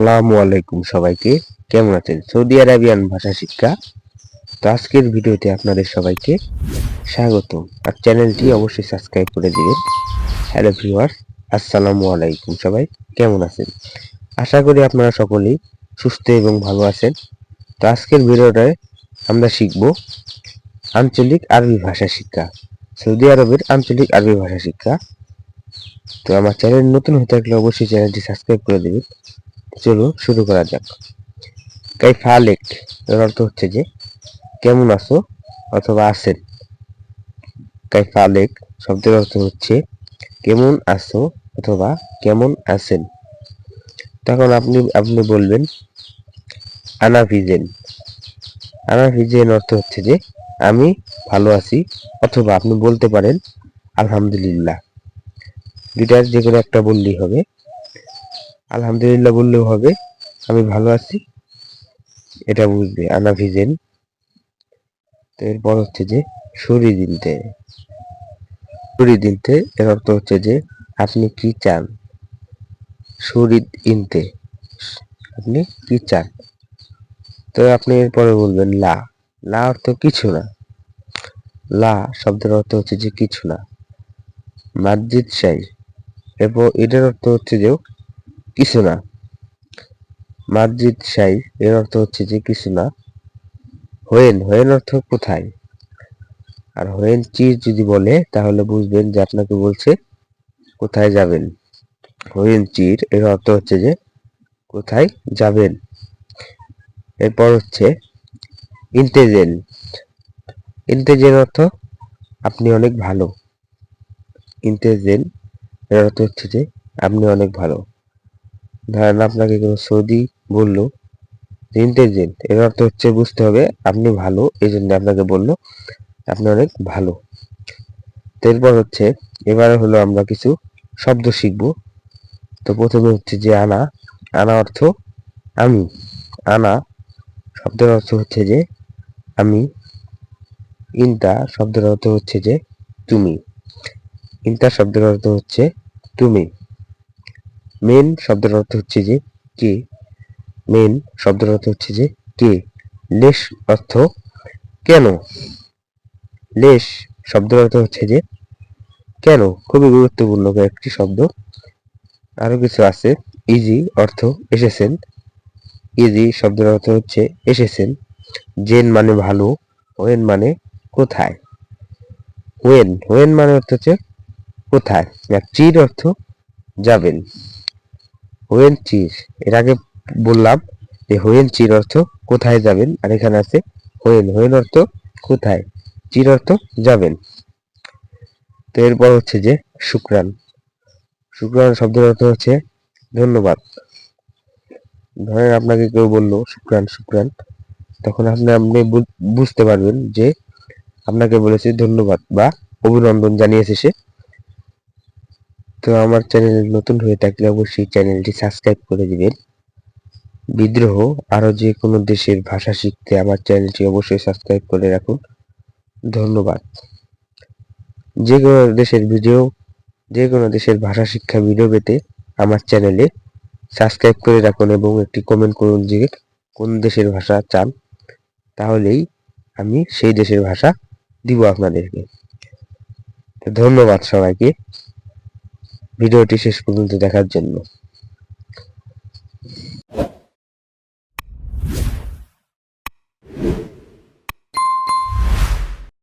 আসসালামু আলাইকুম সবাইকে। কেমন আছেন? সৌদি আরবিয়ান ভাষা শিক্ষা। তো আজকের ভিডিওতে আপনাদের সবাইকে স্বাগতম। আর চ্যানেলটি অবশ্যই সাবস্ক্রাইব করে দিবেন। হ্যালো ভিউয়ার্স, আসসালামু আলাইকুম সবাই। কেমন আছেন? আশা করি আপনারা সকলেই সুস্থ এবং ভালো আছেন। তো আজকের ভিডিওটায় আমরা শিখব আঞ্চলিক আরবি ভাষা শিক্ষা। সৌদি আরবের আঞ্চলিক আরবি ভাষা শিক্ষা। তো আমার চ্যানেল নতুন হয়ে থাকলে অবশ্যই চ্যানেলটি সাবস্ক্রাইব করে দিবেন। চলুন শুরু করা যাক। কাইফা আলেক এর অর্থ হচ্ছে যে কেমন আছো অথবা আছেন। কাইফা আলেক শব্দের অর্থ হচ্ছে কেমন আছো অথবা কেমন আছেন। তখন আপনি বলবেন আনা ভিজেন। আনা ভিজেন অর্থ হচ্ছে যে আমি ভালো আছি, অথবা আপনি বলতে পারেন আলহামদুলিল্লাহ। দুইটার যে কোনো একটা বললেই হবে। আলহামদুলিল্লাহ বললেও হবে, আমি ভালো আছি এটা বুঝবে আনা ভিজেন। তো এরপর হচ্ছে যে সরি দিনতে। সরি দিনতে এর অর্থ হচ্ছে যে আপনি কি চান। সরিদ ইনতে আপনি কি চান। তো আপনি এরপরে বলবেন লা। লা অর্থ কিছু না। লা শব্দের অর্থ হচ্ছে যে কিছু না। মসজিদ শাই এরপর এটার অর্থ হচ্ছে যে কিছু না। মসজিদ শাই এর অর্থ হচ্ছে যে কিছু না। হোয়েন হোয়েন অর্থ কোথায়। আর হোয়েন চিজ যদি বলে তাহলে বুঝবেন যে আপনাকে বলছে কোথায় যাবেন। হোয়েন চির এর অর্থ হচ্ছে যে কোথায় যাবেন। এরপর হচ্ছে ইন্টেজেল। ইন্টেজেল অর্থ আপনি অনেক ভালো। ইন্টেজেল এর অর্থ হচ্ছে যে আপনি অনেক ভালো। ধরেন আপনাকে কোনো সৌদি বললো ইন্টেজেল এর অর্থ হচ্ছে বুঝতে হবে আপনি ভালো, এই জন্য আপনাকে বললো আপনি অনেক ভালো। এরপর হচ্ছে এবারে হলো আমরা কিছু শব্দ শিখব। তো প্রথমে হচ্ছে যে আনা। আনা অর্থ আমি। আনা শব্দের অর্থ হচ্ছে যে আমি। ইনতা শব্দের অর্থ হচ্ছে যে তুমি। ইনতা শব্দের অর্থ হচ্ছে তুমি। মেন শব্দের অর্থ হচ্ছে যে কে। মেন শব্দের অর্থ হচ্ছে যে কে। লেশ অর্থ কেন। লেশ শব্দের অর্থ হচ্ছে যে কেন। খুবই গুরুত্বপূর্ণ একটি শব্দ। আরো কিছু আছে। ইজি অর্থ এসেছেন। ইজি শব্দের অর্থ হচ্ছে এসেছেন। জেন মানে ভালো। ওয়েন মানে কোথায়। ওয়েন ওয়েন মানে অর্থ হচ্ছে কোথায়। আর চির অর্থ যাবেন। হোয়েন চির এর আগে বললাম যে হোয়েন চির অর্থ কোথায় যাবেন, আর এখানে আছে হোয়েন হোয়েন অর্থ কোথায়, চির অর্থ যাবেন। তো এরপর হচ্ছে যে শুক্রান। শুক্রান শব্দের অর্থ হচ্ছে ধন্যবাদ। ধরেন আপনাকে কেউ বললো শুক্রান শুক্রান, তখন আপনি বুঝতে পারবেন যে আপনাকে বলেছে ধন্যবাদ বা অভিনন্দন জানিয়েছে সে। তো আমার চ্যানেল নতুন হয়ে থাকলে অবশ্যই চ্যানেলটি সাবস্ক্রাইব করে দিবেন। বিদ্রোহ আরো যে কোনো দেশের ভাষা শিখতে আমার চ্যানেলটি অবশ্যই সাবস্ক্রাইব করে রাখুন। ধন্যবাদ। যে কোনো দেশের ভিডিও, যে কোনো দেশের ভাষা শিক্ষা ভিডিও পেতে আমার চ্যানেলে সাবস্ক্রাইব করে রাখুন এবং একটি কমেন্ট করুন যে কোন দেশের ভাষা চান, তাহলেই আমি সেই দেশের ভাষা দিব আপনাদেরকে। ধন্যবাদ সবাইকে ভিডিওটি শেষ পর্যন্ত দেখার জন্য।